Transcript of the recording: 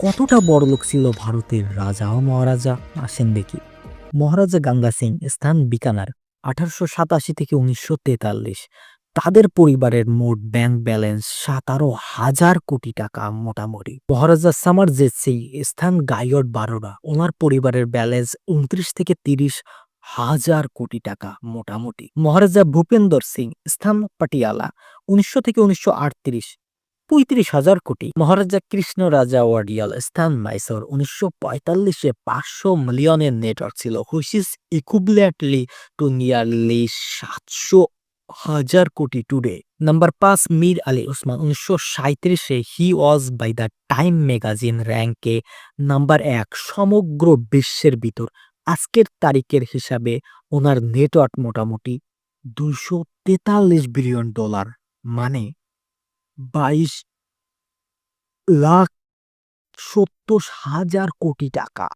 কতটা বড়লোক ছিল ভারতের রাজা ও মহারাজা? আসেন দেখি। মহারাজা গঙ্গা সিং, স্থান বিকানার, 1887 থেকে 1943। তাদের পরিবারের মোট ব্যাংক ব্যালেন্স 17,000 কোটি টাকা মোটামুটি। মহারাজা সামারজিৎ সিং, স্থান গাইয়ট বারোরা, ওনার পরিবারের ব্যালেন্স 29 থেকে 30,000 কোটি টাকা মোটামুটি। মহারাজা ভূপেন্দর সিং, স্থান পাটিয়ালা, 1900 থেকে 1938, 35,000 কোটি। মহারাজা কৃষ্ণ রাজা ওয়াডিয়াল, স্থান মাইসোর, 1945-এ 500 মিলিয়নের নেটওয়ার্ক ছিল, which is equivalently to nearly 700,000 crore today. Number 5, Mir Ali Osman, 1937-এ he was by the time magazine র্যাঙ্কে নাম্বার 1 সমগ্র বিশ্বের ভিতর। আজকের তারিখের হিসাবে ওনার নেটওয়ার্ক মোটামুটি $243 বিলিয়ন, মানে 22,70,000 কোটি টাকা।